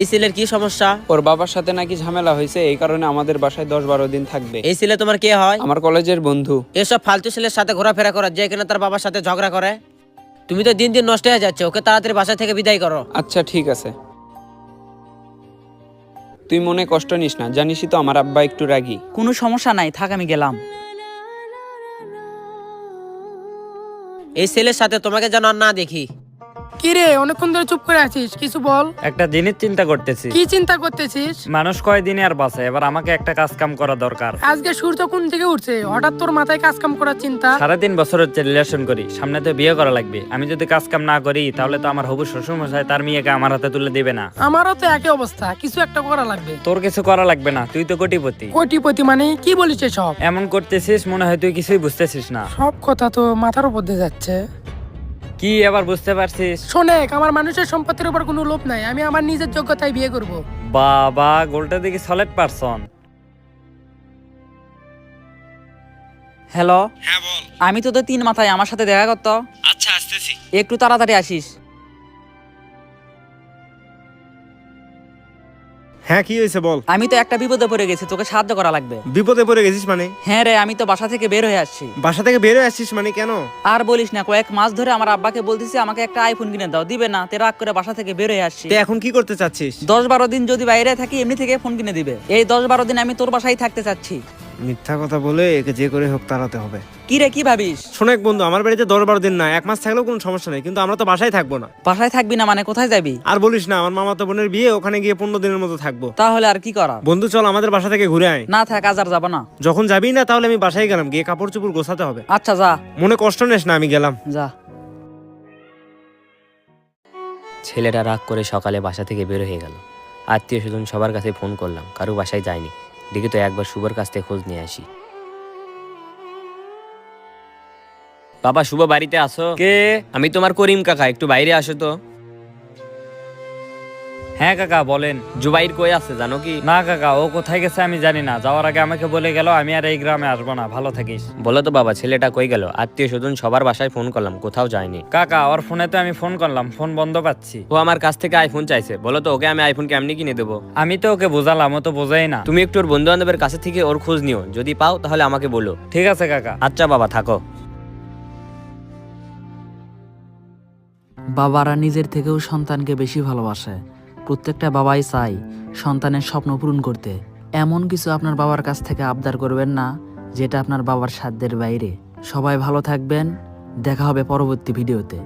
এই ছেলের কি সমস্যা? ওর বাবার সাথে নাকি ঝামেলা হয়েছে, এই কারণে আমাদের বাসায় 10-12 দিন থাকবে। এই ছেলে তোমার কে হয়? আমার কলেজের বন্ধু। এসব ফালতু ছেলের সাথে ঘোরাফেরা করা যে কিনা তার বাবার সাথে ঝগড়া করে। তুমি তো দিন দিন নষ্ট হয়ে যাচ্ছে, ওকে তাড়াতাড়ি বাসা থেকে বিদায় করো। আচ্ছা ঠিক আছে, তুই মনে কষ্ট নিস না, জানিসই তো আমার আব্বা একটু রাগী। কোনো সমস্যা নাই, থাক আমি গেলাম। এই ছেলের সাথে তোমাকে যেন আর না দেখি। কি রে, অনেকক্ষণ ধরে চুপ করে আছিস, কিছু বল। একটা জিনিস চিন্তা করতেছি, কি চিন্তা করতেছিস? মানুষ কয়দিনে আর বাঁচে, এবার আমাকে একটা কাজ কাম করা দরকার। আজকে সূর্য কোন থেকে উঠছে, হঠাৎ তোর মাথায় কাজ কাম করার চিন্তা? 3.5 বছর হচ্ছে রিলেশন করি, সামনে তো বিয়ে করা লাগবে। আমি যদি কাজ কাম না করি তাহলে তো আমার হবু শ্বশুর মশাই তার মেয়েকে আমার হাতে তুলে দিবে না। আমারও তো একই অবস্থা, কিছু একটা করা লাগবে। তোর কিছু করা লাগবে না, তুই তো কোটিপতি। কোটিপতি মানে কি বলিস সব? এমন করতেছিস মনে হয় তুই কিছুই বুঝতেছিস না। সব কথা তো মাথার উপর দিয়ে যাচ্ছে। কি এবার বুঝতে পারছিস? শোনেক, আমার মানুষের সম্পত্তির উপর কোনো লোভ নাই, আমি আমার নিজের যোগ্যতায় বিয়ে করব। বাবা, গোলটা দেখি সলিড পারসন। হ্যালো, হ্যাঁ বল। আমি তো 3 মাথায়, আমার সাথে দেখা করতো। আচ্ছা আসতেছি। একটু তাড়াতাড়ি আসিস। হ্যাঁ, কি হয়েছে বল। আমি তো একটা বিপদে পড়ে গেছি, তোকে সাহায্য করা লাগবে। বিপদে পড়ে গেছিস মানে? হ্যাঁ রে, আমি তো বাসা থেকে বের হয়ে আসছি। বাসা থেকে বের হয়ে আসছিস মানে কেন? আর বলিস না, কয়েক মাস ধরে আমার আব্বাকে বলতেছি আমাকে একটা আইফোন কিনে দাও, দিবে না। তে রাগ করে বাসা থেকে বের হয়ে আসছি। তুই এখন কি করতে চাচ্ছিস? 10-12 দিন যদি বাইরে থাকি, এমনি থেকে ফোন কিনে দিবে। এই 10-12 দিন আমি তোর বাসায় থাকতে চাচ্ছি। মিথ্যা কথা বলে একে যে করে হোক তাড়াতে হবে। কি রে, কি ভাবিস? শোনেক বন্ধু, আমার বাড়িতে 10-12 দিন না, 1 মাস থাকলেও কোনো সমস্যা নেই, কিন্তু আমরা তো বাসায় থাকবো না। বাসায় থাকবি না মানে কোথায় যাবি? আর বলিস না, আমার মামাতো বোনের বিয়ে, ওখানে গিয়ে 15 দিনের মতো থাকবো। তাহলে আর কি করা? বন্ধু চল আমাদের বাসা থেকে ঘুরে আয়। না থাক, আজ আর যাবো না। যখন যাবি না তাহলে আমি বাসায় গেলাম, গিয়ে কাপড় চোপড় গোছাতে হবে। আচ্ছা যা মনে কষ্ট নিস না, আমি গেলাম। যা। ছেলেটা রাগ করে সকালে বাসা থেকে বের হয়ে গেল। আত্মীয় স্বজন সবার কাছে ফোন করলাম, কারো বাসায় যায়নি। দেখি তো একবার শুভর কাছ থেকে খোঁজ নিয়ে আসি। বাবা, শুভ বাড়িতে আসো? কে? আমি তোমার করিম কাকা, একটু বাইরে আসো তো। হ্যাঁ কাকা বলেন। জুবাইর কই আছে জানো কি? না কাকা, ও কোথায় গেছে আমি জানি না, যাওয়ার আগে আমাকে বলে গেল আমি আর এই গ্রামে আসবো না। ভালো থাকিস। বলো তো বাবা, ছেলেটা কই গেল? আত্মীয় স্বজন সবার বাসায় ফোন করলাম, কোথাও যায়নি। কাকা, ওর ফোনে তো আমি ফোন করলাম, ফোন বন্ধ পাচ্ছি। ও আমার কাছ থেকে আইফোন চাইছে, বলো তো ওকে আমি আইফোন কেমনি কিনে দেবো? আমি তো ওকে বোঝালাম, ও তো বোঝাই না। তুমি একটু ওর বন্ধু বান্ধবের কাছে থেকে ওর খোঁজ নিও, যদি পাও তাহলে আমাকে বলো। ঠিক আছে কাকা। আচ্ছা বাবা, থাকো। বাবারা নিজের থেকেও সন্তানকে বেশি ভালোবাসে। প্রত্যেকটা বাবাই চায় সন্তানের স্বপ্ন পূরণ করতে। এমন কিছু আপনার বাবার কাছ থেকে আবদার করবেন না যেটা আপনার বাবার সাধ্যের বাইরে। সবাই ভালো থাকবেন, দেখা হবে পরবর্তী ভিডিওতে।